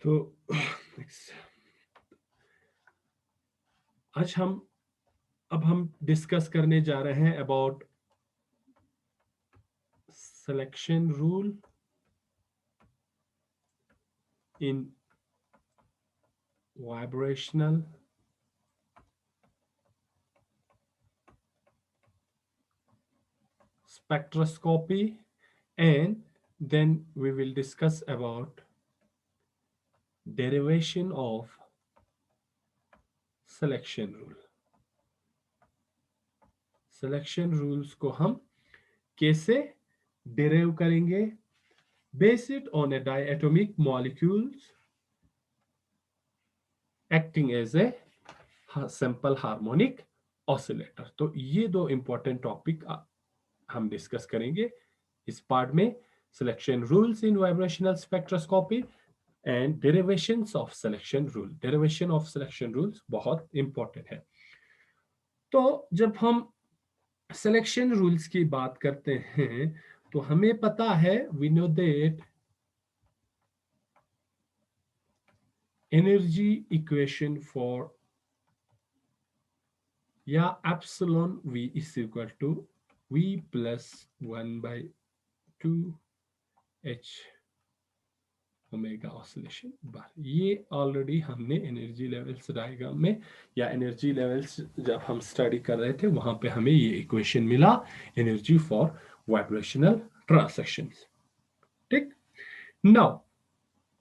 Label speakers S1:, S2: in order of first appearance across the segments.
S1: तो आज हम डिस्कस करने जा रहे हैं about selection rule in vibrational spectroscopy, and then we will discuss about derivation of selection rule. Selection rules को हम कैसे डिराइव करेंगे based on a diatomic molecules acting as a simple harmonic oscillator. तो ये दो इंपॉर्टेंट टॉपिक हम discuss करेंगे इस पार्ट में। Selection rules in vibrational spectroscopy and derivations of selection rule. Derivation of selection rules बहुत इंपॉर्टेंट है। तो जब हम सिलेक्शन रूल्स की बात करते हैं तो हमें पता है we know that energy equation for या epsilon v is equal to v plus 1/2 h omega oscillation bar. ये ऑलरेडी हमने एनर्जी लेवल्स डायग्राम में या एनर्जी लेवल्स जब हम स्टडी कर रहे थे वहां पे हमें ये इक्वेशन मिला, एनर्जी फॉर वाइब्रेशनल ट्रांसैक्शंस। ठीक। Now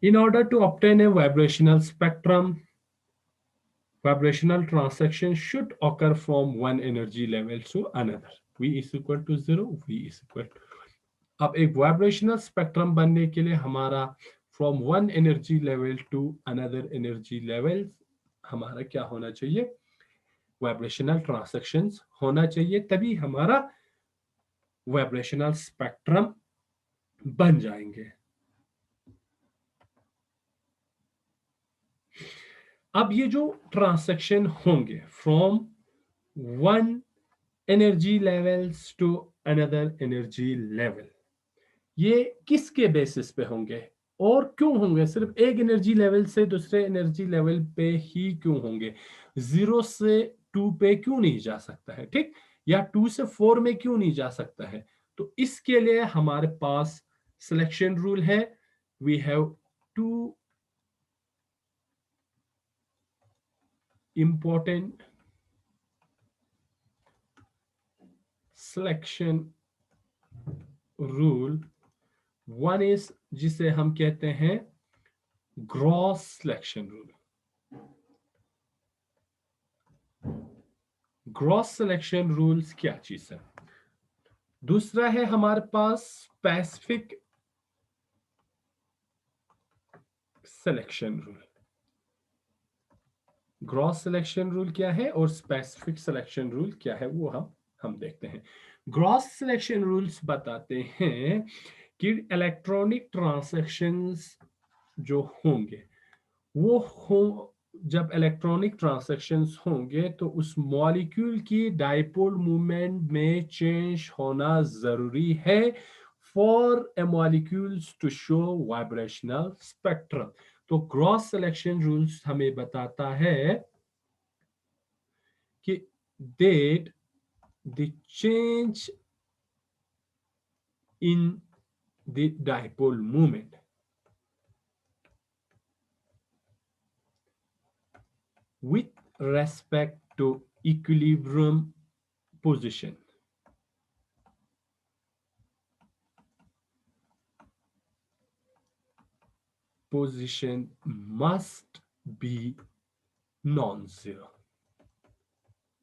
S1: in order to obtain a vibrational spectrum, vibrational transaction should occur from one energy level to another. V is equal to 0, V is equal to। अब एक vibrational spectrum बनने के लिए हमारा from one energy level to another energy level हमारा क्या होना चाहिए, वाइब्रेशनल ट्रांसैक्शंस होना चाहिए, तभी हमारा वाइब्रेशनल स्पेक्ट्रम बन जाएंगे। अब ये जो ट्रांसैक्शन होंगे from one energy levels to another energy level, ये किसके बेसिस पे होंगे और क्यों होंगे? सिर्फ एक एनर्जी लेवल से दूसरे एनर्जी लेवल पे ही क्यों होंगे? 0 से 2 पे क्यों नहीं जा सकता है? ठीक, या 2 से 4 में क्यों नहीं जा सकता है? तो इसके लिए हमारे पास सिलेक्शन रूल है। We have two important selection rule। One is जिसे हम कहते हैं gross selection rule. Gross selection rules क्या चीज है? दूसरा है हमारे पास specific selection rule. Gross selection rule क्या है और स्पेसिफिक सिलेक्शन रूल क्या है वो हम देखते हैं। ग्रॉस सिलेक्शन रूल्स बताते हैं कि इलेक्ट्रॉनिक ट्रांसैक्शंस जो होंगे वो हो, जब इलेक्ट्रॉनिक ट्रांसैक्शंस होंगे तो उस मॉलिक्यूल की डाइपोल मूवमेंट में चेंज होना जरूरी है for a molecules to show vibrational spectrum. तो ग्रॉस सिलेक्शन रूल्स हमें बताता है कि that the change in the dipole moment with respect to equilibrium position must be non-zero।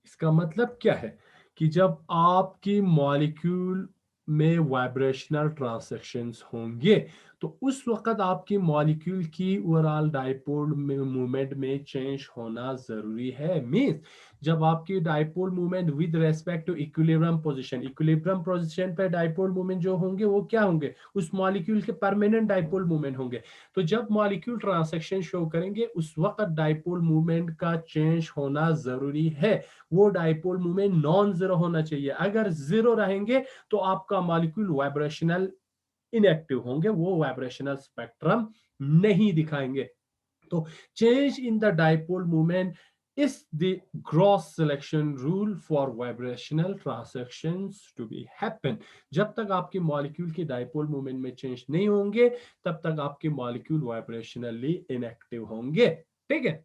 S1: इसका मतलब क्या है कि जब आपकी मॉलिक्यूल में वाइब्रेशनल ट्रांसैक्शंस होंगे तो उस वक्त आपकी मॉलिक्यूल की ओवरऑल डाइपोल मूवमेंट में चेंज होना जरूरी है। मींस जब आपकी dipole movement with respect to equilibrium position पे डाइपोल मूवमेंट जो होंगे वो क्या होंगे, उस मॉलिक्यूल के परमानेंट डाइपोल मूवमेंट होंगे। तो जब मॉलिक्यूल ट्रांसैक्शन शो करेंगे उस वक्त डाइपोल मूवमेंट का चेंज होना जरूरी है। वो डाइपोल मूवमेंट नॉन जीरो होना चाहिए। अगर जीरो रहेंगे तो आपका मॉलिक्यूल वाइब्रेशनल इनएक्टिव होंगे, वो वाइब्रेशनल स्पेक्ट्रम नहीं दिखाएंगे। तो change in the dipole moment is the gross selection rule for vibrational transactions to be happen. जब तक आपके मॉलिक्यूल के डाइपोल मोमेंट में चेंज नहीं होंगे तब तक आपके मॉलिक्यूल वाइब्रेशनली इनएक्टिव होंगे। ठीक है,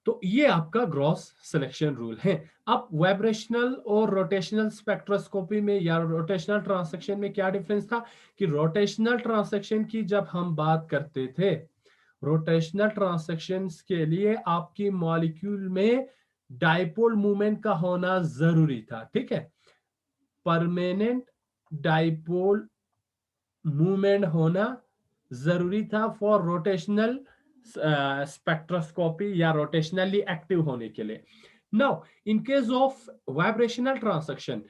S1: तो ये आपका ग्रॉस सिलेक्शन रूल है। अब वाइब्रेशनल और रोटेशनल स्पेक्ट्रोस्कोपी में या रोटेशनल ट्रांसैक्शन में क्या डिफरेंस था कि रोटेशनल ट्रांसैक्शन की जब हम बात करते थे, रोटेशनल ट्रांसैक्शंस के लिए आपकी मॉलिक्यूल में डाइपोल मूवमेंट का होना जरूरी था। ठीक है, परमानेंट डाइपोल मूवमेंट होना जरूरी था फॉर रोटेशनल स्पेक्ट्रोस्कोपी या रोटेशनली एक्टिव होने के लिए। Now in case of vibrational transaction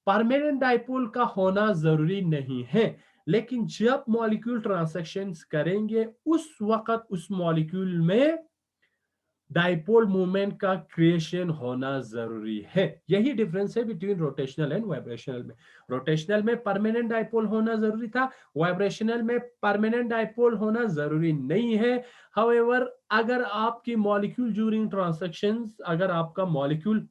S1: permanent dipole का होना जरूरी नहीं है, लेकिन जब मॉलिक्यूल ट्रांसैक्शंस करेंगे उस वक्त उस मॉलिक्यूल में डाइपोल मूवमेंट का क्रिएशन होना जरूरी है। यही डिफरेंस है बिटवीन रोटेशनल एंड वाइब्रेशनल में। रोटेशनल में परमानेंट डाइपोल होना जरूरी था, वाइब्रेशनल में परमानेंट डाइपोल होना जरूरी नहीं है। हाउएवर अगर आपकी मॉलिक्यूल ड्यूरिंग ट्रांसैक्शंस, अगर आपका मॉलिक्यूल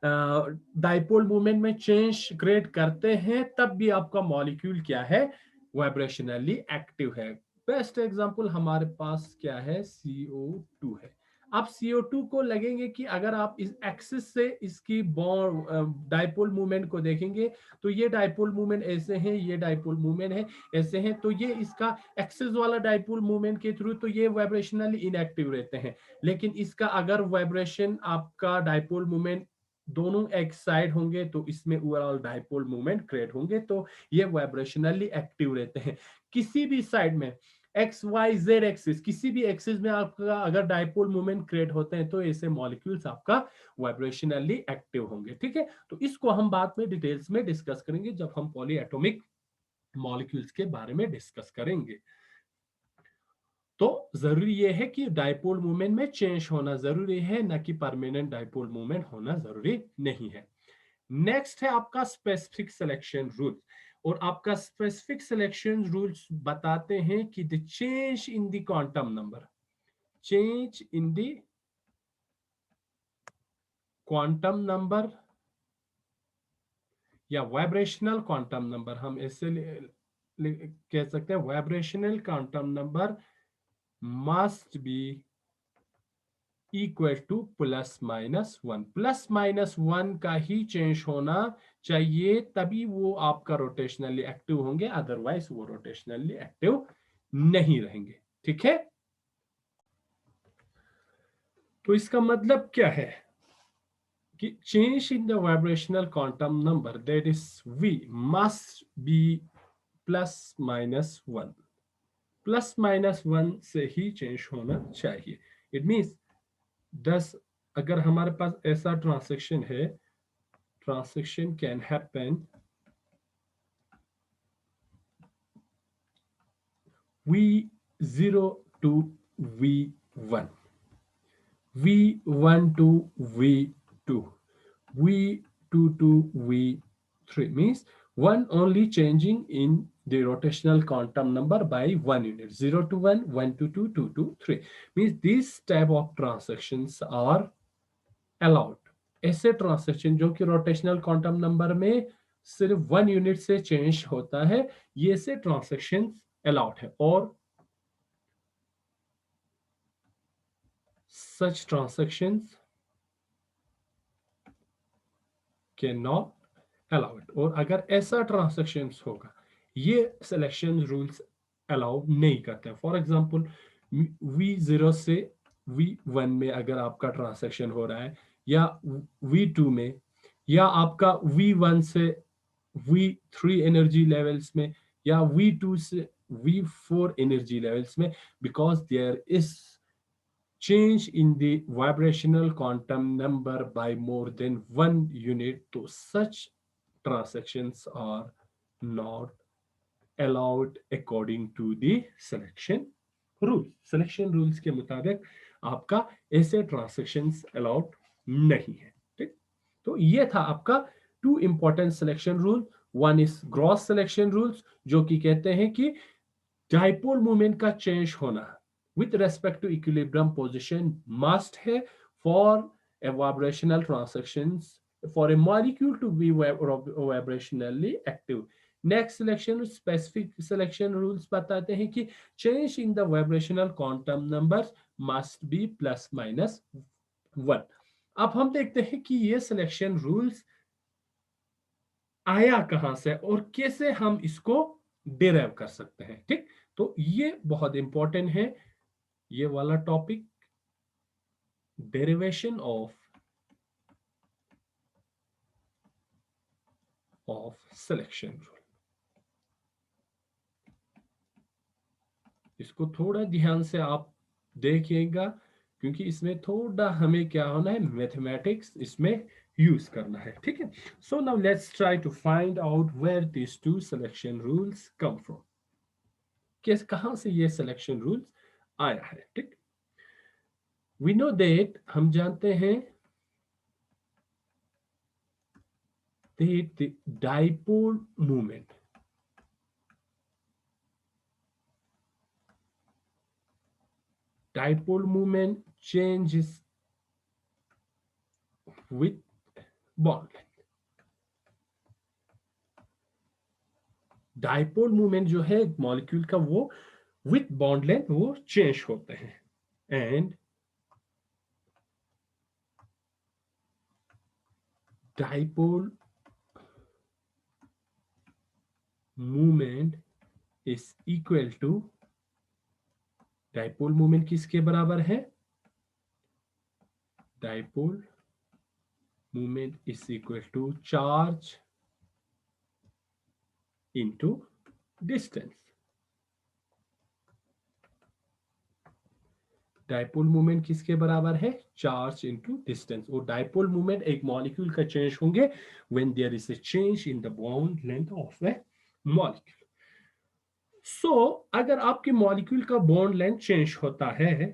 S1: डाइपोल मूवमेंट में चेंज क्रिएट करते हैं तब भी आपका मॉलिक्यूल क्या है, वाइब्रेशनली एक्टिव है। बेस्ट एग्जांपल हमारे पास क्या है, CO2 है। आप CO2 को लगेंगे कि अगर आप इस एक्सिस से इसकी डाइपोल मूवमेंट को देखेंगे तो ये डाइपोल मूवमेंट ऐसे हैं, ये डाइपोल मूवमेंट है ऐसे हैं, तो ये इसका एक्सिस वाला डाइपोल मूवमेंट के थ्रू तो ये वाइब्रेशनली इनएक्टिव रहते हैं। लेकिन इसका अगर वाइब्रेशन आपका डाइपोल मूवमेंट दोनों एक साइड होंगे तो इसमें ओवरऑल डाइपोल मूवमेंट क्रिएट होंगे, तो ये वाइब्रेशनली एक्टिव रहते हैं। किसी भी साइड में एक्स वाई जेड एक्सिस, किसी भी एक्सिस में आपका अगर डाइपोल मूवमेंट क्रिएट होते हैं तो ऐसे मॉलिक्यूल्स आपका वाइब्रेशनली एक्टिव होंगे। ठीक है, तो इसको हम बाद में डिटेल्स में डिस्कस करेंगे जब हम पॉलीएटॉमिक मॉलिक्यूल्स के बारे में डिस्कस करेंगे। तो जरूरी यह है कि डाइपोल मूवमेंट में चेंज होना जरूरी है, ना कि परमानेंट डाइपोल मूवमेंट होना जरूरी नहीं है। नेक्स्ट है आपका स्पेसिफिक सिलेक्शन रूल, और आपका स्पेसिफिक सिलेक्शन रूल्स बताते हैं कि the change in the quantum number, change in the quantum number या वाइब्रेशनल क्वांटम नंबर, हम ऐसे कह सकते हैं vibrational quantum number must be equal two plus minus one. Plus minus one का ही चेंज होना चाहिए, तभी वो आपका रोटेशनली एक्टिव होंगे, अदरवाइज वो रोटेशनली एक्टिव नहीं रहेंगे। ठीक है, तो इसका मतलब क्या है कि change in the vibrational quantum number that is V must be plus minus one. Plus minus one से ही चेंज होना चाहिए। इट मीन्स 10, अगर हमारे पास ऐसा ट्रांसैक्शन है, transaction can happen V0 to V1, V1 to V2, V2 to V3, means one only changing in the rotational quantum number by 1 unit, 0 to 1, 1 to 2, 2 to 3, means these type of transactions are allowed। ऐसे transaction जो कि rotational quantum number में सिर्फ 1 unit से change होता है, ये से ट्रांसैक्शन अलाउड है, और सच ट्रांसैक्शंस कैन नॉट अलाउड। और अगर ऐसा ट्रांसैक्शन होगा, ये सिलेक्शन रूल्स अलाउ नहीं करते हैं। फॉर एग्जांपल V0 से V1 में अगर आपका ट्रांसैक्शन हो रहा है, या V2 में, या आपका V1 से V3 एनर्जी लेवल्स में, या V2 से V4 एनर्जी लेवल्स में, because there is change in the vibrational quantum number by more than 1 unit, so such transactions are not allowed according to the selection rules। selection rules के मुताबिक आपका ऐसे transactions allowed नहीं है। ठीक, तो ये था आपका 2 important selection rule. One is gross selection rules, जो कि कहते हैं कि डाइपोल मोमेंट का चेंज होना with respect to equilibrium position must है for a vibrational transactions for a molecule to be vibrationally active. Next selection specific selection rules बताते हैं कि change in the vibrational quantum number must be plus minus 1। अब हम देखते हैं कि ये सिलेक्शन रूल्स आया कहां से और कैसे हम इसको डिराइव कर सकते हैं। ठीक, तो ये बहुत इंपॉर्टेंट है ये वाला topic, derivation of selection rule. इसको थोड़ा ध्यान से आप देखिएगा क्योंकि इसमें थोड़ा हमें क्या होना है, मैथमेटिक्स इसमें यूज करना है। ठीक है, so now let's try to find out where this two selection rules come from, किस कहां से ये सिलेक्शन रूल्स आया है। ठीक, वी नो दैट हम जानते हैं the dipole moment changes with bond length। Dipole movement जो है मॉलिक्यूल का वो विथ बॉन्ड लेंथ वो चेंज होते हैं and dipole movement is equal to, dipole movement किसके बराबर है, dipole movement is equal to charge into distance. Dipole movement किसके बराबर है, चार्ज इनटू डिस्टेंस। और डाइपोल मूवमेंट एक मॉलिक्यूल का चेंज होंगे when there is a change in the bond length of a molecule. So अगर आपके मॉलिक्यूल का बॉन्ड लेंथ चेंज होता है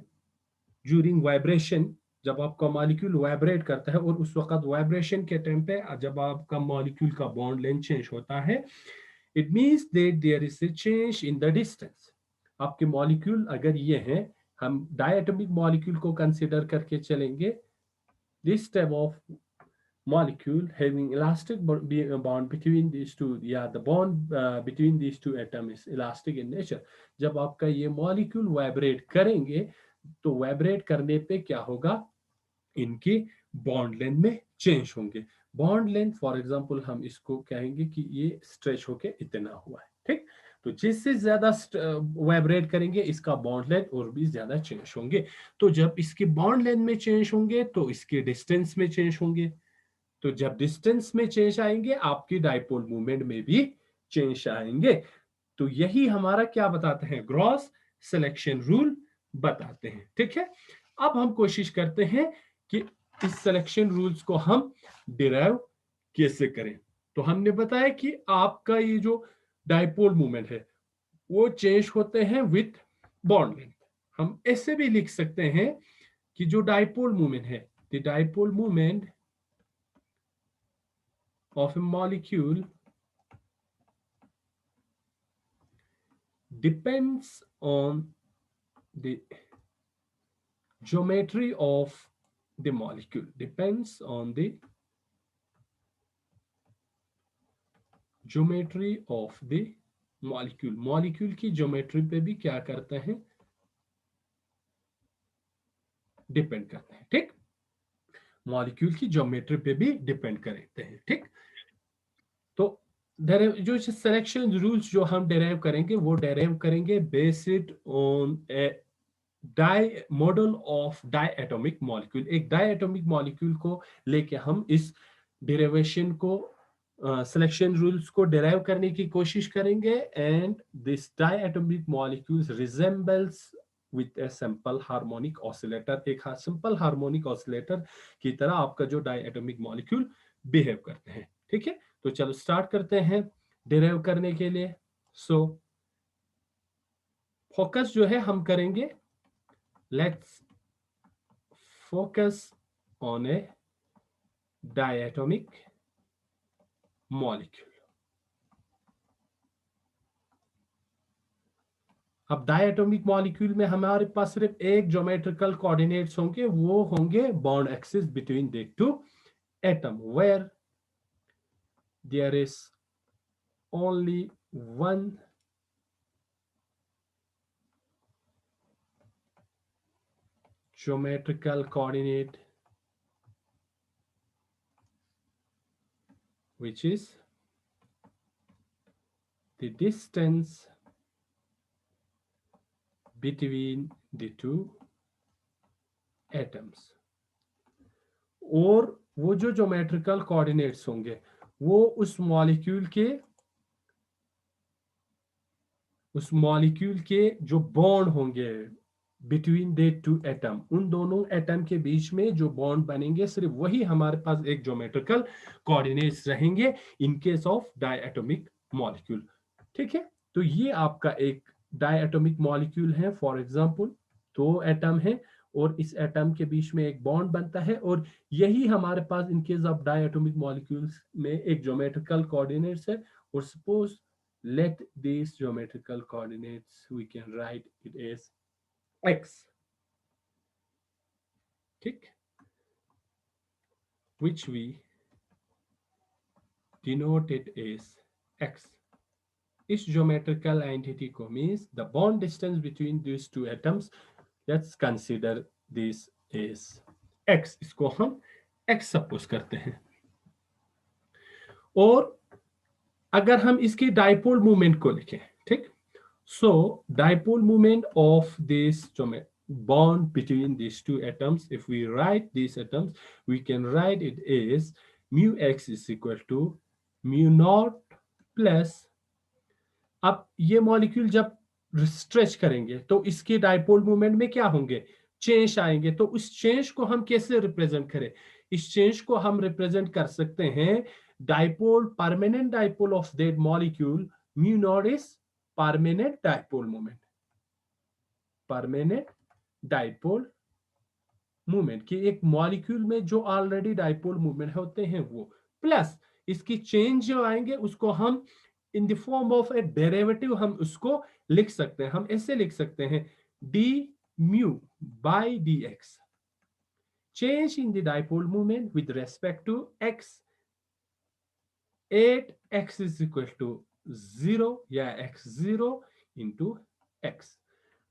S1: ड्यूरिंग वाइब्रेशन, जब आपका मॉलिक्यूल वाइब्रेट करता है और उस वक्त वाइब्रेशन के टाइम पे जब आपका मॉलिक्यूल का बॉन्ड लेंथ चेंज होता है, it means that there is a change in the distance. आपके मॉलिक्यूल अगर ये हैं, हम डायटोमिक मॉलिक्यूल को कंसीडर करके चलेंगे, this type of molecule having elastic bond between these two, yeah, the bond between these two atoms is elastic in nature। जब आपका ये मॉलिक्यूल वाइब्रेट करेंगे तो वाइब्रेट करने पे क्या होगा, इनकी बॉन्ड लेंथ में चेंज होंगे। बॉन्ड लेंथ फॉर एग्जांपल हम इसको कहेंगे कि ये स्ट्रेच होके इतना हुआ है। ठीक, तो जिससे ज्यादा वाइब्रेट करेंगे इसका बॉन्ड लेंथ और भी ज्यादा चेंज होंगे। तो जब इसके बॉन्ड लेंथ में चेंज होंगे तो इसके डिस्टेंस में चेंज होंगे, तो जब डिस्टेंस में चेंज आएंगे आपकी डाइपोल मूवमेंट में भी चेंज आएंगे। तो यही हमारा क्या बताते हैं, ग्रॉस सिलेक्शन रूल बताते हैं। ठीक है, अब हम कोशिश करते हैं कि इस सिलेक्शन रूल्स को हम डिराइव कैसे करें। तो हमने बताया कि आपका ये जो डाइपोल मूवमेंट है वो चेंज होते हैं विथ बॉन्ड लेंथ। हम ऐसे भी लिख सकते हैं कि जो डाइपोल मूवमेंट है, the dipole movement of a molecule depends on the geometry of the molecule, depends on the geometry of the molecule। Molecule की ज्योमेट्री पे भी क्या करते हैं, डिपेंड करते हैं। ठीक, मॉलिक्यूल की ज्योमेट्री पे भी डिपेंड करते हैं। ठीक, तो जो सिलेक्शन रूल्स जो हम डेराइव करेंगे वो डेराइव करेंगे based on a die model of diatomic molecule. एक डायटोमिक मॉलिक्यूल को लेके हम इस डेरिवेशन को सिलेक्शन रूल्स को डेराइव करने की कोशिश करेंगे and this diatomic molecules resembles with A simple harmonic oscillator. एक सिंपल हार्मोनिक ऑसिलेटर की तरह आपका जो डायटोमिक मॉलिक्यूल बिहेव करते हैं। ठीक है, तो चलो स्टार्ट करते हैं डेराइव करने के लिए। सो फोकस जो है हम करेंगे, let's focus on a diatomic molecule। अब डायटोमिक मॉलिक्यूल में हमारे पास सिर्फ एक ज्योमेट्रिकल कोऑर्डिनेट्स होंगे, वो होंगे bond axis between the two atom, where there is only one geometrical coordinate, which is the distance between the two atoms. और वो जो ज्योमेट्रिकल कोऑर्डिनेट्स होंगे वो उस मॉलिक्यूल के जो बॉन्ड होंगे बिटवीन दे टू एटम, उन दोनों एटम के बीच में जो बॉन्ड बनेंगे सिर्फ वही हमारे पास एक ज्योमेट्रिकल कोऑर्डिनेट्स रहेंगे इन केस ऑफ डायटोमिक मॉलिक्यूल। ठीक है, तो ये आपका एक डायटोमिक मॉलिक्यूल है। फॉर एग्जांपल दो एटम है और इस एटम के बीच में एक बॉन्ड बनता है, और यही हमारे पास in case of diatomic molecules में एक ज्योमेट्रिकल कोऑर्डिनेट्स है। और suppose let these geometrical coordinates, we can write it as x, ठीक, which we denote it as x. इस geometrical entity को means the bond distance between these two atoms, let's consider this as x, इसको हम x suppose करते हैं। और अगर हम इसकी डाइपोल मूवमेंट को लिखें, ठीक, so dipole moment of this bond between these two atoms, if we write these atoms, we can write it as mu x is equal to mu naught plus, अब ये मॉलिक्यूल जब stretch करेंगे तो इसके dipole movement में क्या होंगे, change आएंगे। तो उस चेंज को हम कैसे रिप्रेजेंट करें, इस चेंज को हम रिप्रेजेंट कर सकते हैं dipole, permanent dipole of that molecule, mu naught is permanent dipole movement, permanent dipole movement कि एक मॉलिक्यूल में जो ऑलरेडी डाइपोल मूवमेंट होते हैं वो, प्लस इसकी चेंज जो आएंगे उसको हम in the form of A derivative हम उसको लिख सकते हैं। हम ऐसे लिख सकते हैं d mu by d x, change in the dipole movement with respect to x at x is equal to 0 या x0 into x.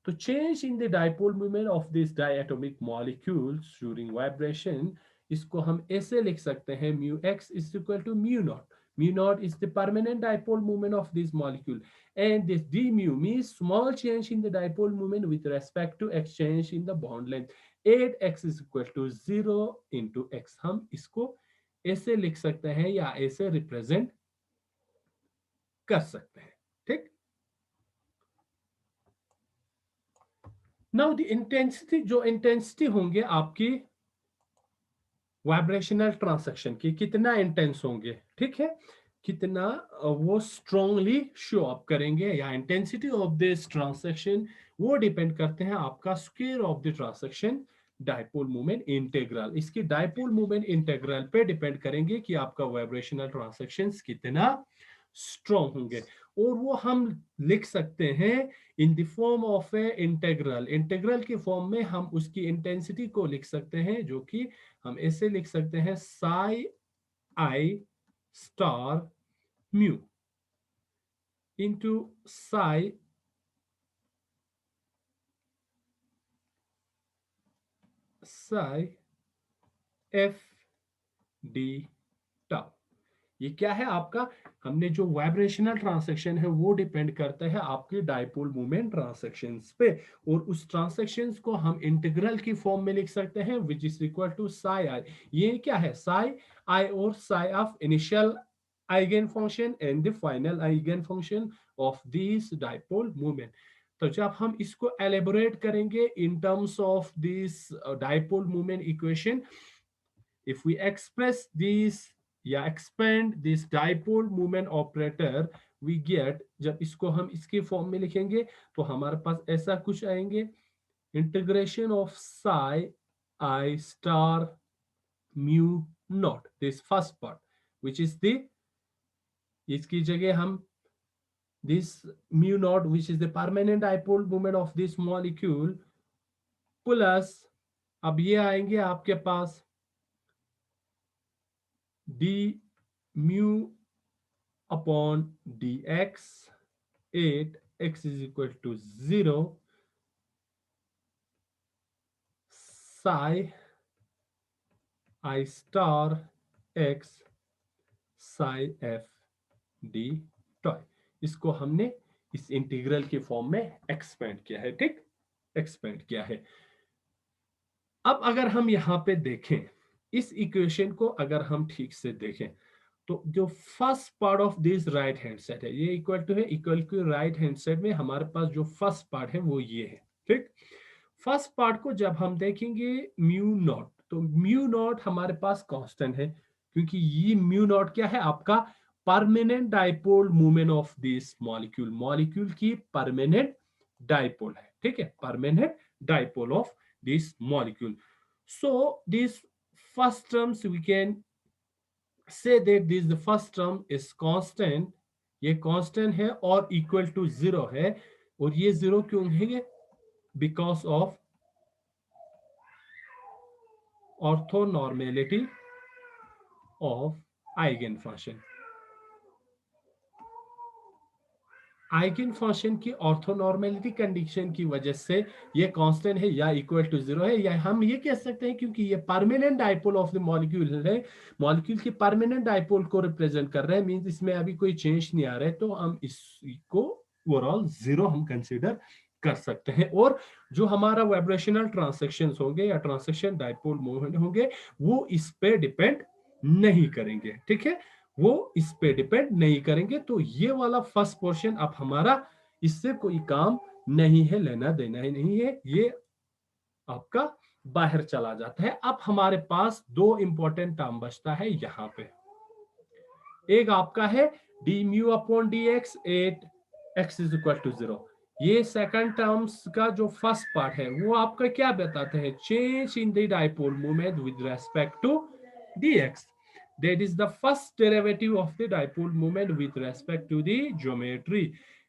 S1: To change in the dipole moment of these diatomic molecules during vibration, इसको हम ऐसे लिख सकते हैं mu x is equal to mu naught. Mu naught is the permanent dipole moment of this molecule, and this d mu means small change in the dipole moment with respect to exchange in the bond length. 8x is equal to 0 into x. हम इसको ऐसे लिख सकते हैं या ऐसे represent कर सकते हैं, ठीक। नाउ द इंटेंसिटी, जो इंटेंसिटी होंगे आपकी वाइब्रेशनल ट्रांसक्शन की, कितना इंटेंस होंगे, ठीक है, कितना वो स्ट्रांगली शो अप करेंगे, या इंटेंसिटी ऑफ दिस ट्रांसक्शन वो डिपेंड करते हैं आपका square of the transaction dipole movement integral. इसकी डाइपोल मूवमेंट इंटीग्रल पे डिपेंड करेंगे कि आपका वाइब्रेशनल ट्रांसक्शंस कितना स्ट्रॉन्ग होंगे। और वो हम लिख सकते हैं in the form of A integral, integral के फॉर्म में हम उसकी इंटेंसिटी को लिख सकते हैं, जो कि हम ऐसे लिख सकते हैं psi i star mu into psi psi f d tau. ये क्या है आपका, हमने जो वाइब्रेशनल ट्रांसक्शन है वो डिपेंड करता है आपके डाइपोल मूवमेंट ट्रांसक्शंस पे, और उस ट्रांसक्शंस को हम इंटीग्रल की फॉर्म में लिख सकते हैं which is equal to psi i. ये क्या है, साई आई और psi of initial eigen function and the final eigen function of this dipole movement. तो जब हम इसको एलेबोरेट करेंगे in terms of this dipole movement equation, if we express this या expand this dipole moment operator, we get, जब इसको हम इसके फॉर्म में लिखेंगे तो हमारे पास ऐसा कुछ आएंगे, integration of Sai i star mu naught, this first part which is the, इसकी जगह हम this mu naught, which is the permanent dipole moment of this molecule, plus अब ये आएंगे आपके पास d mu upon d x, 8 x is equal to 0 psi I star x psi f d toy. इसको हमने इस इंटीग्रल के form में एक्सपेंड किया है, ठीक, एक्सपेंड किया है। अब अगर हम यहां पे देखें इस इक्वेशन को, अगर हम ठीक से देखें तो जो first part of this right hand side है, ये इक्वल टू है, equal to right hand side में हमारे पास जो फर्स्ट पार्ट है वो ये है, ठीक। फर्स्ट पार्ट को जब हम देखेंगे म्यू नॉट, तो म्यू नॉट हमारे पास कांस्टेंट है, क्योंकि ये म्यू नॉट क्या है, आपका permanent dipole movement of this molecule, molecule की परमानेंट डाइपोल है, ठीक है, permanent dipole of this molecule. So this first terms we can say that this the first term is constant, ये constant है और equal to 0 है, और ये 0 क्यों है, because of orthonormality of eigenfunction। Eigen function की ऑर्थोनॉर्मेलिटी कंडीशन की वजह से ये कांस्टेंट है या इक्वल टू 0 है, या हम ये कह सकते हैं क्योंकि ये permanent dipole of the molecule है, मॉलिक्यूल की परमानेंट डाइपोल को रिप्रेजेंट कर रहे हैं, मींस इसमें अभी कोई चेंज नहीं आ रहा है, तो हम इसको ओवरऑल 0 हम कंसीडर कर सकते हैं। और जो हमारा वाइब्रेशनल ट्रांसैक्शंस होंगे या ट्रांसैक्शन डाइपोल मूवमेंट होंगे वो इस पे डिपेंड नहीं करेंगे, ठीक है, वो इस पे डिपेंड नहीं करेंगे। तो ये वाला फर्स्ट पोर्शन अब हमारा इससे कोई काम नहीं है, लेना देना ही नहीं है, ये आपका बाहर चला जाता है। अब हमारे पास दो इंपॉर्टेंट टर्म बचता है यहां पे, एक आपका है d mu upon d x, 8 x is equal to 0। ये सेकंड टर्म्स का जो फर्स्ट पार्ट है वो आपका क्या बताते हैं, change in the dipole moment with respect to dx, that is the first derivative of the dipole moment with respect to the geometry,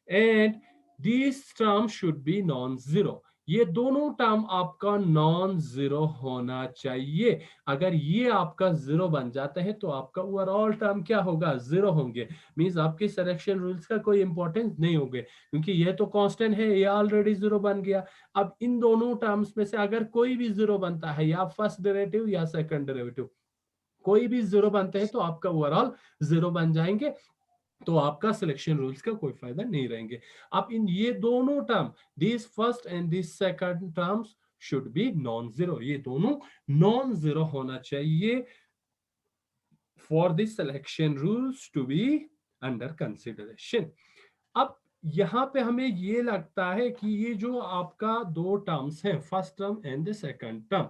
S1: and these terms should be non-zero। ये दोनों term आपका non zero होना चाहिए। अगर ये आपका zero बन जाता है तो आपका ओवरऑल टर्म क्या होगा, जीरो होंगे, मींस आपके सिलेक्शन रूल्स का कोई इंपॉर्टेंस नहीं होगा, क्योंकि ये तो कांस्टेंट है, ये ऑलरेडी जीरो बन गया। अब इन दोनों टर्म्स में से अगर कोई भी जीरो बनता है, या फर्स्ट डेरिवेटिव या सेकंड डेरिवेटिव, कोई भी जीरो बनते हैं तो आपका ओवरऑल जीरो बन जाएंगे, तो आपका सिलेक्शन रूल्स का कोई फायदा नहीं रहेंगे। अब इन ये दोनों term, this first and this second terms should be non zero, ये दोनों नॉन जीरो होना चाहिए for this selection rules to be under consideration. अब यहां पे हमें ये लगता है कि ये जो आपका दो टर्म्स हैं, first term and the second term,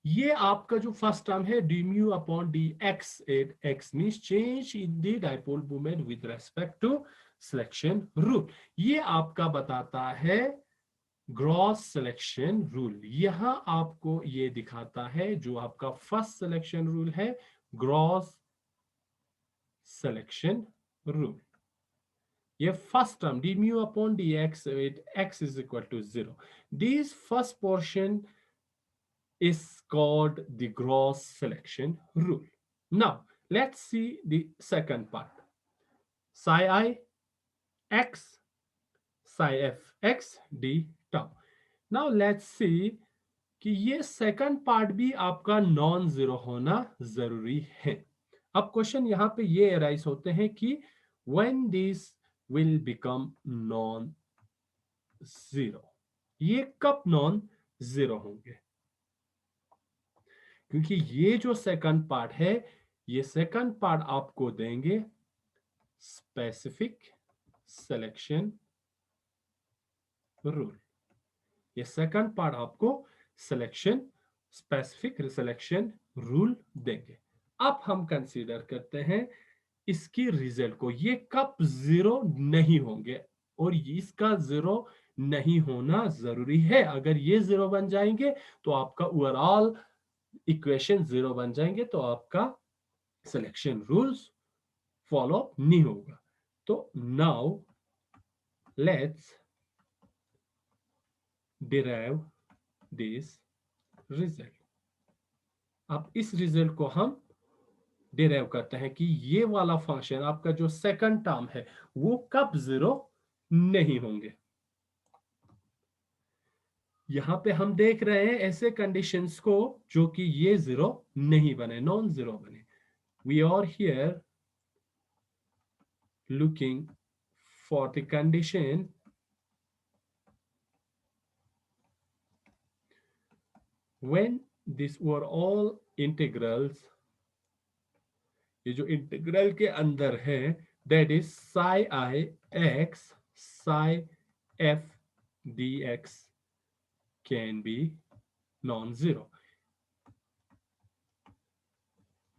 S1: ये आपका जो फर्स्ट टर्म है d mu upon d x, 8x means change in the dipole moment with respect to selection rule, ये आपका बताता है ग्रॉस सिलेक्शन रूल। यहां आपको ये दिखाता है जो आपका फर्स्ट सिलेक्शन रूल है, ग्रॉस सिलेक्शन रूल। ये first term d mu upon d x, 8x is equal to 0, this first portion is called the gross selection rule. Now, let's see the second part. Psi I x, psi f x d tau. Now, let's see कि ये second part भी आपका non zero होना जरूरी है। अब question यहां पे ये अराइज होते हैं कि when this will become non zero, ये कब नॉन जीरो होंगे, क्योंकि ये जो सेकंड पार्ट है, ये सेकंड पार्ट आपको देंगे स्पेसिफिक सिलेक्शन रूल, ये सेकंड पार्ट आपको सिलेक्शन स्पेसिफिक सिलेक्शन रूल देंगे। अब हम कंसीडर करते हैं इसकी रिजल्ट को, ये कब जीरो नहीं होंगे, और इसका जीरो नहीं होना जरूरी है। अगर ये जीरो बन जाएंगे तो आपका ओवरऑल इक्वेशन जीरो बन जाएंगे, तो आपका सिलेक्शन रूल्स फॉलो नहीं होगा। तो now let's derive this result. अब इस रिजल्ट को हम डिराइव करते हैं कि ये वाला फंक्शन आपका जो सेकंड टर्म है वो कब जीरो नहीं होंगे। यहां पे हम देख रहे हैं ऐसे कंडीशंस को जो कि ये जीरो नहीं बने, नॉन जीरो बने। We are here looking for the condition when these were all integrals, ये जो इंटीग्रल के अंदर है, that is psi I x psi f dx can be non-zero।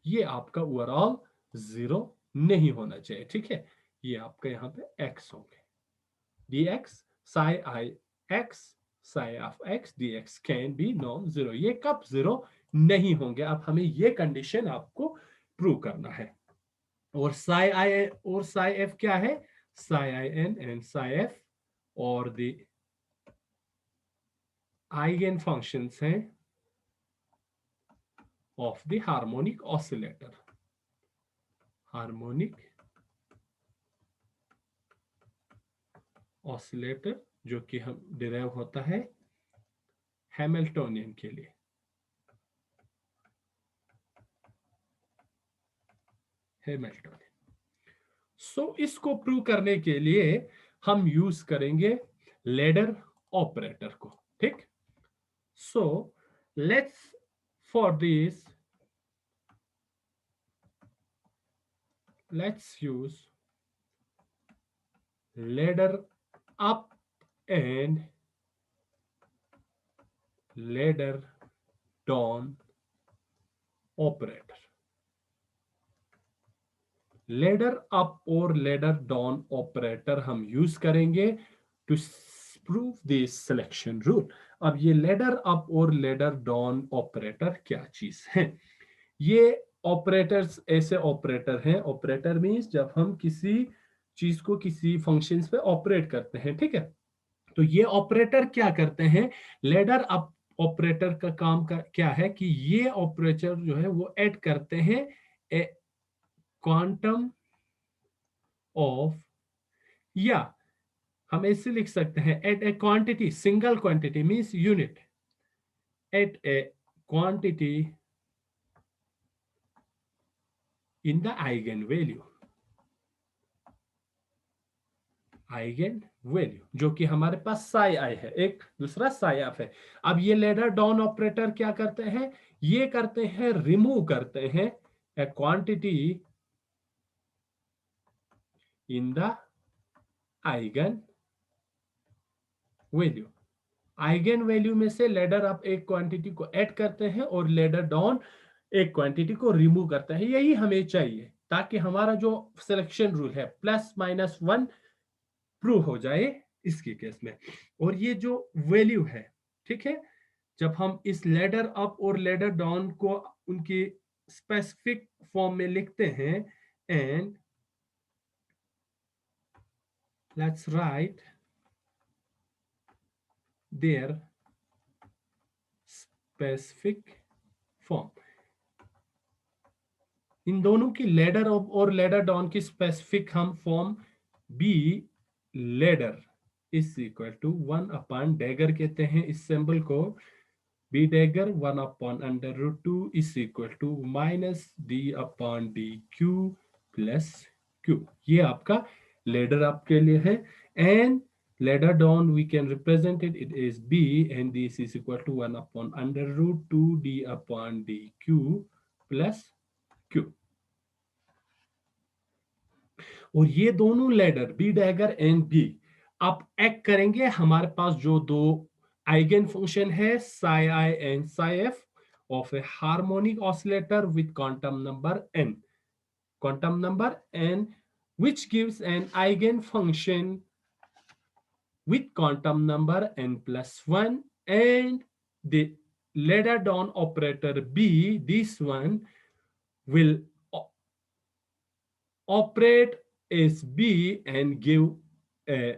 S1: ये आपका ओवरऑल जीरो नहीं होना चाहिए, ठीक है। ये आपका यहाँ पे x होंगे, dx psi I x psi of x dx can be non-zero। ये कब जीरो नहीं होंगे, अब हमें ये कंडीशन आपको प्रूव करना है। और psi I और psi f क्या है, psi I n and psi f और द आइगन फंक्शंस हैं of the harmonic oscillator. Harmonic oscillator जो कि हम डिराइव होता है हैमिल्टोनियन के लिए। हैमिल्टोनियन। सो इसको प्रूव करने के लिए हम यूज करेंगे लैडर ऑपरेटर को, ठीक। So let's for this let's use ladder up and ladder down operator। ladder up और ladder down operator हम यूज करेंगे to prove this selection rule. अब ये ladder up और ladder down operator क्या चीज है? ये ऑपरेटर्स ऐसे ऑपरेटर हैं, ऑपरेटर मींस जब हम किसी चीज को किसी फंक्शंस पे ऑपरेट करते हैं, ठीक है। तो ये ऑपरेटर क्या करते हैं, लेडर अप ऑपरेटर का काम क्या है कि ये ऑपरेटर जो है वो ऐड करते हैं ए क्वांटम ऑफ, या हम ऐसे लिख सकते हैं at a quantity, single quantity means unit, at a quantity in the eigenvalue। Eigenvalue जो कि हमारे पास साई आई है, एक दूसरा साई एफ है। अब ये लेडर डाउन ऑपरेटर क्या करते हैं, ये करते हैं रिमूव करते हैं ए quantity in the eigen value. Eigen value में से लेडर अप एक क्वांटिटी को ऐड करते हैं और लेडर डाउन एक क्वांटिटी को रिमूव करते हैं। यही हमें चाहिए ताकि हमारा जो सिलेक्शन रूल है प्लस माइनस वन प्रूव हो जाए इसके केस में। और ये जो वैल्यू है, ठीक है, जब हम इस लेडर अप और लेडर डाउन को उनकी स्पेसिफिक फॉर्म में लिखते हैं, and let's write their specific form. इन दोनों की लेडर अप और लेडर डाउन की स्पेसिफिक हम form b ladder is equal to 1 dagger कहते हैं इस सिंबल को, b dagger 1/√2 is equal to -d/dq plus q। ये आपका लेडर अप के लिए है, and ladder down we can represent it is b and this is equal to 1/√2 d/dq plus q। और ये दोनों ladder b dagger and b आप act करेंगे हमारे पास जो दो आइगन फंक्शन है psi i and psi f of a harmonic oscillator with quantum number n, quantum number n which gives an eigen function with quantum number n plus 1, and the ladder down operator b, this one will operate is B and give a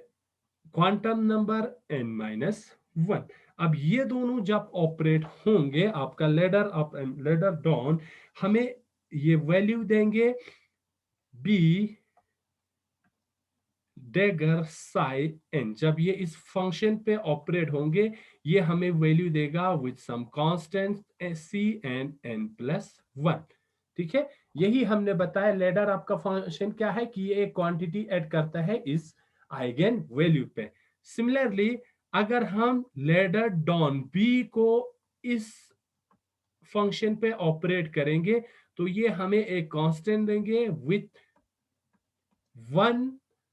S1: quantum number n minus 1. अब ये दोनों जब operate होंगे, आपका ladder up and ladder down हमें ये value देंगे b डेगर Sai n। जब ये इस फंक्शन पे ऑपरेट होंगे ये हमें वैल्यू देगा with some constant c and n plus 1। ठीक है, यही हमने बताया लेडर आपका फंक्शन क्या है कि ये एक क्वांटिटी ऐड करता है इस आइगन वैल्यू पे। सिमिलरली अगर हम लेडर डॉन बी को इस फंक्शन पे ऑपरेट करेंगे तो ये हमें एक कांस्टेंट देंगे with 1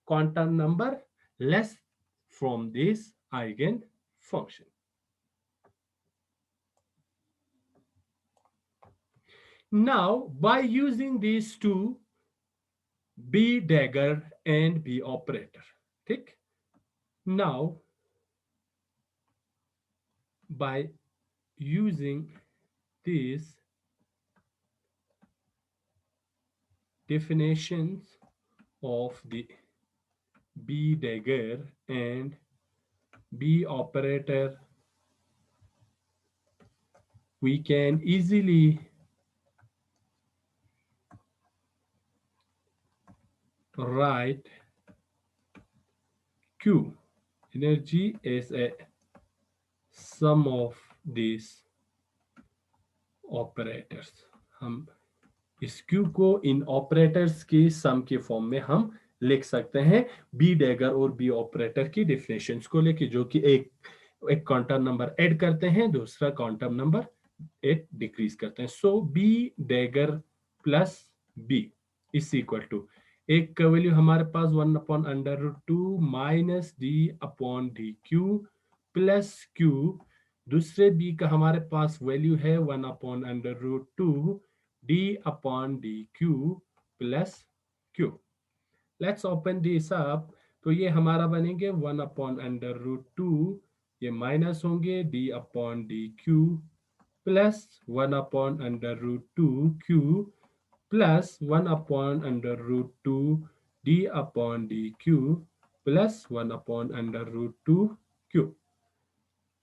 S1: quantum number less from this eigen function. Now, by using these two, B dagger and B operator, ठीक? Now, by using these definitions of the B dagger and B operator, we can easily write Q energy as a sum of these operators। हम इस Q को इन operators की सम के form में हम लिख सकते हैं बी डैगर और बी ऑपरेटर की डिफिनेशंस को लेके, जो कि एक क्वांटम नंबर ऐड करते हैं, दूसरा क्वांटम नंबर एक डिक्रीज करते हैं। So b dagger plus b is equal to, एक का वैल्यू हमारे पास 1/√2 minus d upon d q plus q, दूसरे बी का हमारे पास वैल्यू है 1/√2 d upon dq plus q। Let's open this up, तो ये हमारा बनेंगे 1/√2, ये माइनस होंगे d upon dq plus 1/√2 q plus 1/√2 d upon dq plus 1/√2 q।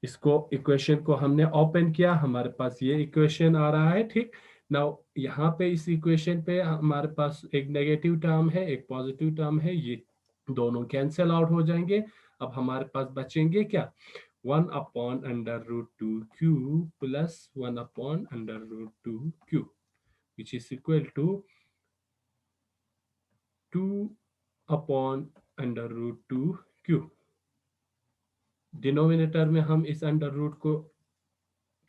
S1: इसको इक्वेशन को हमने ओपन किया, हमारे पास ये इक्वेशन आ रहा है। ठीक, नाउ यहाँ पे इस इक्वेशन पे हमारे पास एक नेगेटिव टर्म है, एक पॉजिटिव टर्म है, ये दोनों कैंसिल आउट हो जाएंगे। अब हमारे पास बचेंगे क्या, 1/√2 q plus 1/√2 q which is equal to 2/√2 q। Denominator में हम इस अंडर रूट को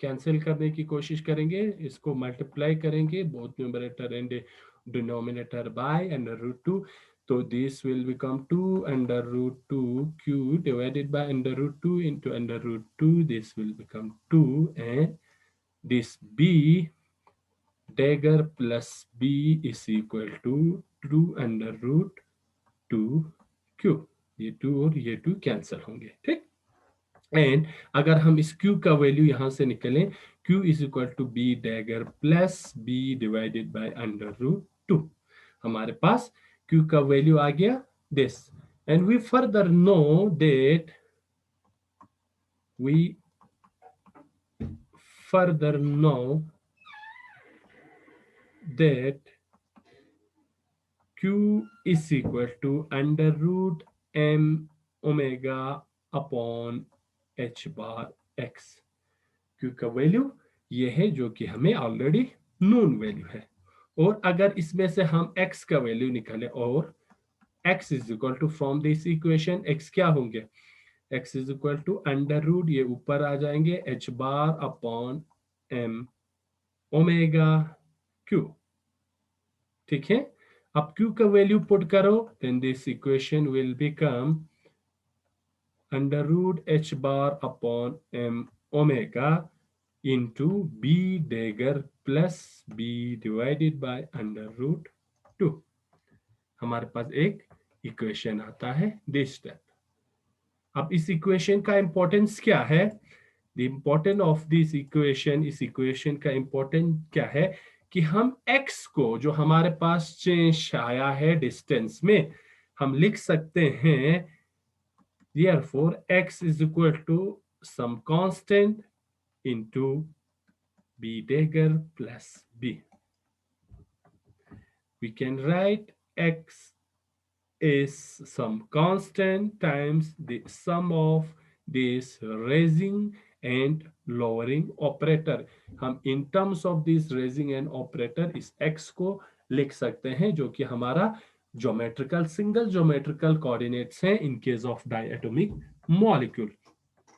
S1: कैंसिल करने की कोशिश करेंगे, इसको मल्टीप्लाई करेंगे both numerator and denominator by √2, तो this will become 2/√2 q divided by √2 into √2, this will become 2 and this b dagger plus b is equal to 2/√2 q। ये 2 और ये 2 कैंसिल होंगे। ठीक, एंड अगर हम इस Q का वैल्यू यहां से निकलें, Q is equal to b dagger plus b divided by √2, हमारे पास Q का वैल्यू आ गया this. And we further know that Q is equal to √m omega upon h bar x। Q का वैल्यू ये है जो कि हमें ऑलरेडी नोन वैल्यू है, और अगर इसमें से हम x का वैल्यू निकालें और x is equal to from this equation x क्या होंगे, x इज इक्वल टू √ ये ऊपर आ जाएंगे h bar upon m omega q। ठीक है, अब Q का वैल्यू पुट करो, then this equation will become √h bar upon m omega into b dagger plus b divided by √2। हमारे पास एक इक्वेशन आता है दिस स्टेप। अब इस इक्वेशन का इंपॉर्टेंस क्या है, the important of this equation, इस इक्वेशन का इंपॉर्टेंट क्या है कि हम x को जो हमारे पास चेंज आया है डिस्टेंस में, हम लिख सकते हैं therefore x is equal to some constant into b dagger plus b. We can write x is some constant times the sum of this raising and lowering operator. हम in terms of this raising and operator इस x को लिख सकते हैं जो कि हमारा geometrical single geometrical coordinates हैं इन case of diatomic molecule.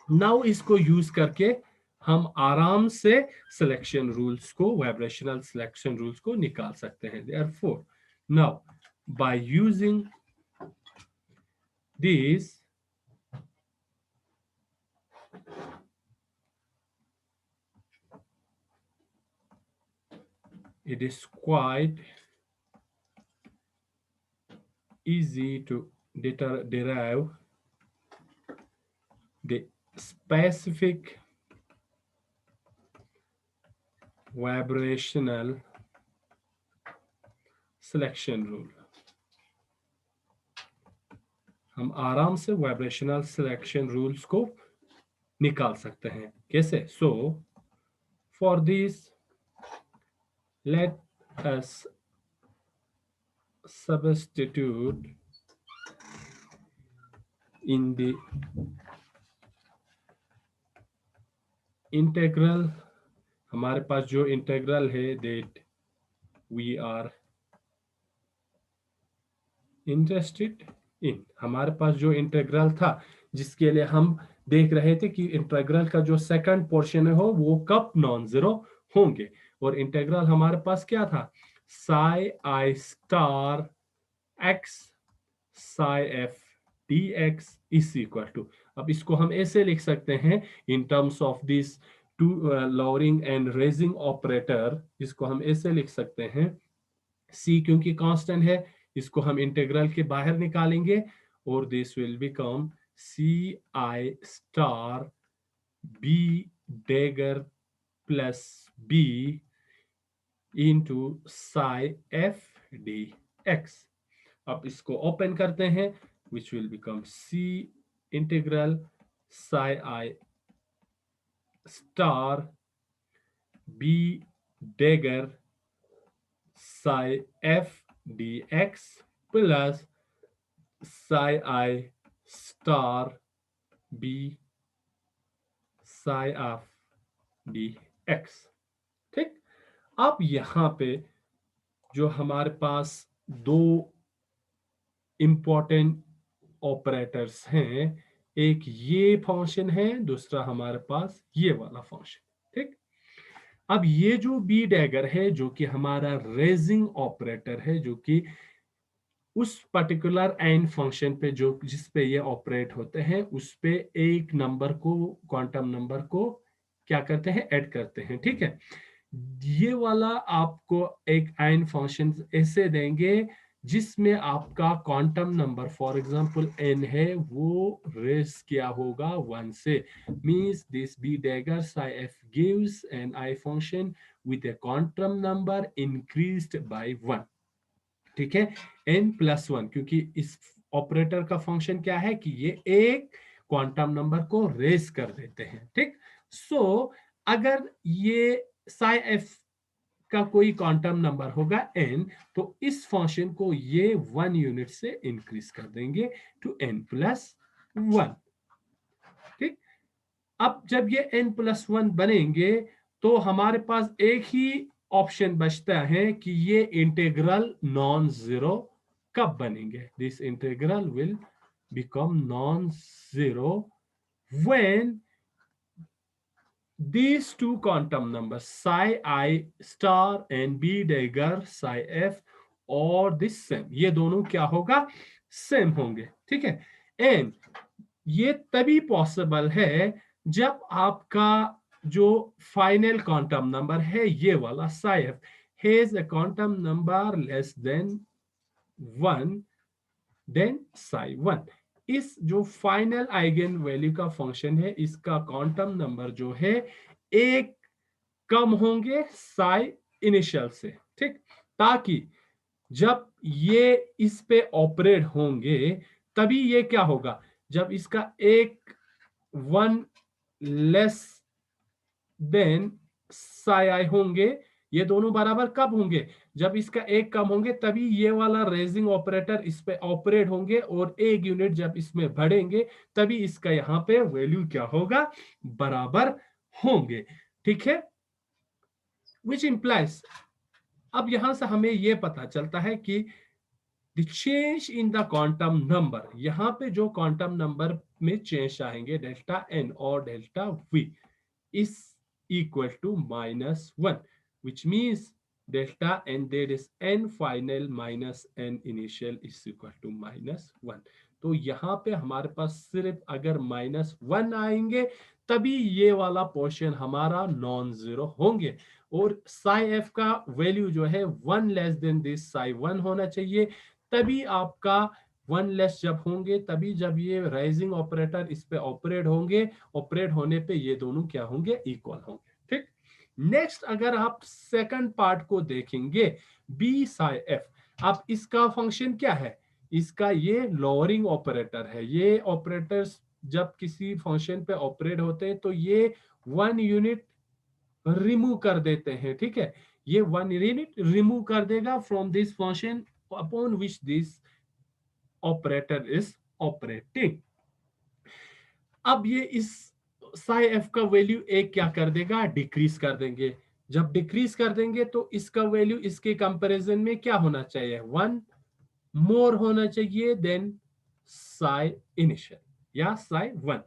S1: Now इसको यूज करके हम आराम से सिलेक्शन रूल्स को वाइब्रेशनल सिलेक्शन रूल्स को निकाल सकते हैं। Therefore now by using these it is quite easy to derive the specific vibrational selection rule। हम आराम से वाइब्रेशनल सिलेक्शन रूल्स को निकाल सकते हैं। कैसे? So for this let us substitute in the integral। हमारे पास जो इंटीग्रल है that we are interested in, हमारे पास जो इंटीग्रल था जिसके लिए हम देख रहे थे कि इंटीग्रल का जो सेकंड पोर्शन है हो वो कब नॉन जीरो होंगे, और इंटीग्रल हमारे पास क्या था? Psi i star x psi f d x is equal to, अब इसको हम ऐसे लिख सकते हैं in terms of this two lowering and raising operator, इसको हम ऐसे लिख सकते हैं c क्योंकि कांस्टेंट है इसको हम इंटीग्रल के बाहर निकालेंगे और this will become psi i star b dagger plus b into psi f d x. अब इसको ओपन करते हैं which will become C integral psi i star b dagger psi f dx plus psi I star b psi of dx। ठीक, अब यहां पे जो हमारे पास दो इंपॉर्टेंट ऑपरेटर्स हैं, एक ये फंक्शन है, दूसरा हमारे पास ये वाला फंक्शन। ठीक, अब ये जो बी डैगर है जो कि हमारा रेजिंग ऑपरेटर है, जो कि उस पर्टिकुलर एन फंक्शन पे जो जिस पे ये ऑपरेट होते हैं उस पे एक नंबर को, क्वांटम नंबर को क्या करते हैं? ऐड करते हैं। ठीक है, ये वाला आपको एक एन फंक्शन ऐसे देंगे जिसमें आपका quantum number for example n है वो रेस किया होगा 1 से, means this b dagger psi f gives an I function with a quantum number increased by 1। ठीक है, n+1, क्योंकि इस ऑपरेटर का फंक्शन क्या है कि ये एक क्वांटम नंबर को रेस कर देते हैं। ठीक, सो अगर ये psi f का कोई क्वांटम नंबर होगा n, तो इस फंक्शन को ये 1 यूनिट से इंक्रीज कर देंगे टू n+1। ठीक, अब जब ये n+1 बनेंगे तो हमारे पास एक ही ऑप्शन बचता है कि ये इंटीग्रल नॉन जीरो कब बनेंगे। This integral will become non zero when these two quantum numbers psi I star and b dagger psi f और this same, ये दोनों क्या होगा? सेम होंगे। ठीक है, एंड ये तभी पॉसिबल है जब आपका जो फाइनल क्वांटम नंबर है ये वाला psi f has a quantum number less than 1 then psi 1। इस जो फाइनल आइगन वैल्यू का फंक्शन है इसका क्वांटम नंबर जो है एक कम होंगे psi इनिशियल से। ठीक, ताकि जब ये इस पे ऑपरेट होंगे तभी ये क्या होगा, जब इसका एक वन लेस देन साई आई होंगे, ये दोनों बराबर कब होंगे, जब इसका एक कम होंगे तभी ये वाला रेजिंग ऑपरेटर इस पे ऑपरेट होंगे, और एक यूनिट जब इसमें बढ़ेंगे तभी इसका यहां पे वैल्यू क्या होगा, बराबर होंगे। ठीक है, विच इंप्लाइज, अब यहां से हमें यह पता चलता है कि the change in the quantum number, यहां पे जो क्वांटम नंबर में चेंज आएंगे डेल्टा एन और delta we is equal to -1, which means delta n, there is n final minus n initial is equal to -1। तो यहां पे हमारे पास सिर्फ अगर -1 आएंगे तभी ये वाला पोर्शन हमारा नॉन जीरो होंगे, और साई एफ का वैल्यू जो है 1 लेस देन दिस साई 1 होना चाहिए, तभी आपका 1 लेस जब होंगे तभी जब ये राइजिंग ऑपरेटर इस पे ऑपरेट होंगे, ऑपरेट होने पे ये दोनों क्या होंगे, इक्वल होंगे। ठीक, नेक्स्ट अगर आप सेकंड पार्ट को देखेंगे, बी साई एफ, अब इसका फंक्शन क्या है, इसका ये लोअरिंग ऑपरेटर है, ये ऑपरेटर्स जब किसी फंक्शन पे ऑपरेट होते हैं तो ये 1 यूनिट रिमूव कर देते हैं। ठीक है, ये 1 यूनिट रिमूव कर देगा from this function upon which this operator is operating. अब ये इस साई एफ का वैल्यू एक क्या कर देगा, डिक्रीज कर देंगे, जब डिक्रीज कर देंगे तो इसका वैल्यू इसके कंपैरिजन में क्या होना चाहिए, 1 मोर होना चाहिए देन साई इनिशियल या साई 1,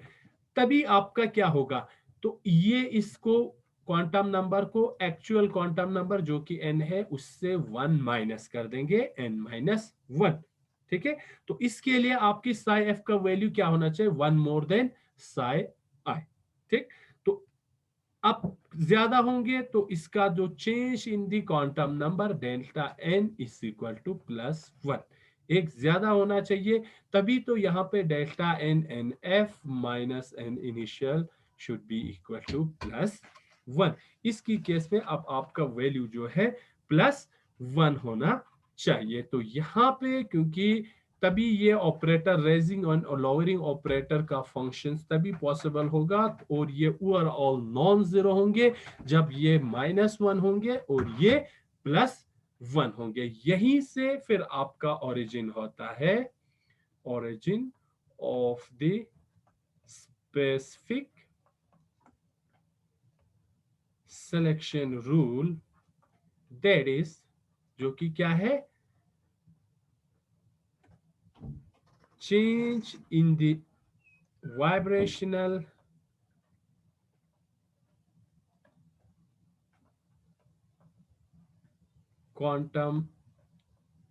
S1: तभी आपका क्या होगा, तो ये इसको क्वांटम नंबर को एक्चुअल क्वांटम नंबर जो कि n है उससे 1 माइनस कर देंगे, n-1। ठीक है, तो इसके लिए आपकी साई एफ का वैल्यू क्या होना चाहिए, 1 मोर देन साई आई। ठीक, तो अब ज्यादा होंगे तो इसका जो change in the quantum number delta n is equal to +1, एक ज्यादा होना चाहिए, तभी तो यहाँ पे delta n n f minus n initial should be equal to +1। इसकी केस में अब आपका वैल्यू जो है +1 होना चाहिए। तो यहाँ पे क्योंकि तभी ये ऑपरेटर रेजिंग और लोअरिंग ऑपरेटर का फंक्शन तभी पॉसिबल होगा, और ये ओवरऑल नॉन जीरो होंगे जब ये -1 होंगे और ये +1 होंगे। यहीं से फिर आपका ओरिजिन होता है, origin of the specific selection rule, that is, जो कि क्या है, change in the vibrational quantum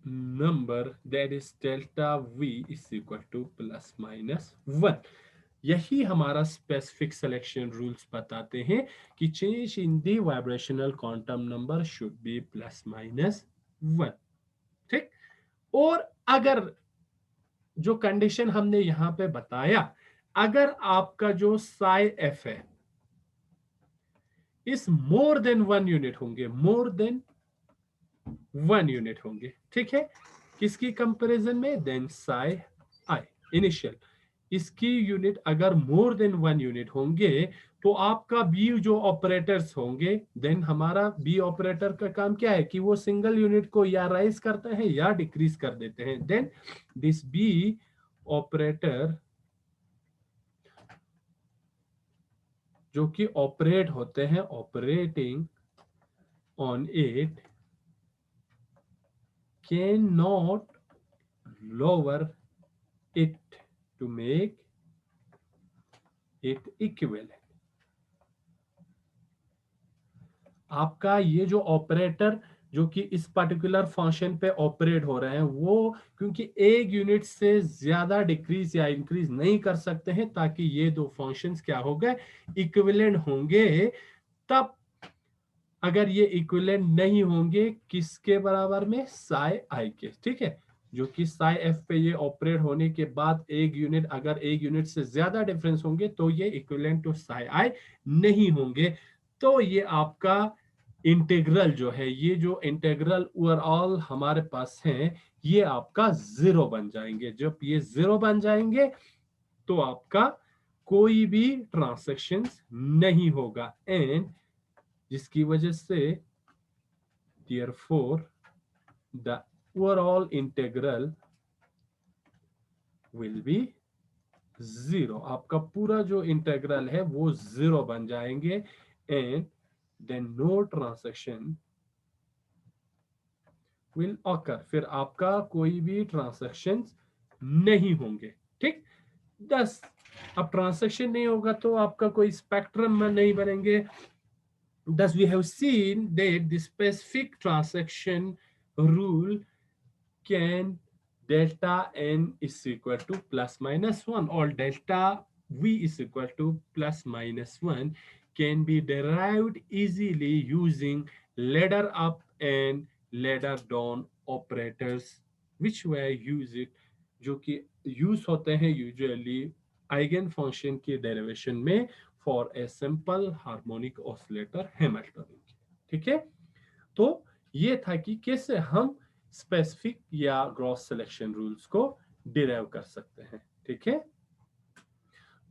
S1: number, that is delta v is equal to ±1। यही हमारा स्पेसिफिक सिलेक्शन रूल्स बताते हैं कि change in the vibrational quantum number should be ±1। ठीक, और अगर जो कंडीशन हमने यहां पे बताया, अगर आपका जो साई एफ है इस मोर देन 1 यूनिट होंगे, मोर देन 1 यूनिट होंगे। ठीक है, किसकी कंपैरिजन में, देन साई आई इनिशियल, इसकी यूनिट अगर मोर देन 1 यूनिट होंगे तो आपका बी जो ऑपरेटर्स होंगे, देन हमारा बी ऑपरेटर का काम क्या है कि वो सिंगल यूनिट को या राइज करते हैं या डिक्रीज कर देते हैं। देन दिस बी ऑपरेटर जो कि ऑपरेट होते हैं, operating on it can not lower it to make it equivalent। आपका ये जो ऑपरेटर जो कि इस पर्टिकुलर फंक्शन पे ऑपरेट हो रहे हैं वो क्योंकि एक यूनिट से ज्यादा डिक्रीज या इंक्रीज नहीं कर सकते हैं, ताकि ये दो फंक्शंस क्या हो गए, इक्विवेलेंट होंगे। तब अगर ये इक्विवेलेंट नहीं होंगे किसके बराबर में, साई आई के। ठीक है, जो कि साई एफ पे ये ऑपरेट होने के बाद एक यूनिट, अगर एक यूनिट से ज्यादा डिफरेंस होंगे तो ये इक्विवेलेंट टू साई आई नहीं होंगे। तो ये आपका इंटीग्रल जो है, ये जो इंटीग्रल ओवरऑल हमारे पास है, ये आपका 0 बन जाएंगे। जब ये 0 बन जाएंगे तो आपका कोई भी ट्रांसैक्शन नहीं होगा, एंड जिसकी वजह से therefore the overall integral will be 0। आपका पूरा जो इंटेग्रल है वो 0 बन जाएंगे, and then no transaction will occur, फिर आपका कोई भी ट्रांसैक्शन नहीं होंगे। ठीक, 10। अब ट्रांसैक्शन नहीं होगा तो आपका कोई स्पेक्ट्रम में नहीं बनेंगे। Thus we have seen that the specific transaction rule can delta n is equal to plus minus 1, or delta v is equal to plus minus 1 can be derived easily using ladder up and ladder down operators which were used, जो कि use होते हैं usually eigen function के derivation में for a simple harmonic oscillator Hamiltonian. ठीक है, तो ये था कि कैसे हम स्पेसिफिक या ग्रॉस सिलेक्शन रूल्स को डिराइव कर सकते हैं। ठीक है,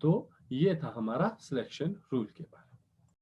S1: तो ये था हमारा सिलेक्शन रूल के बारे में।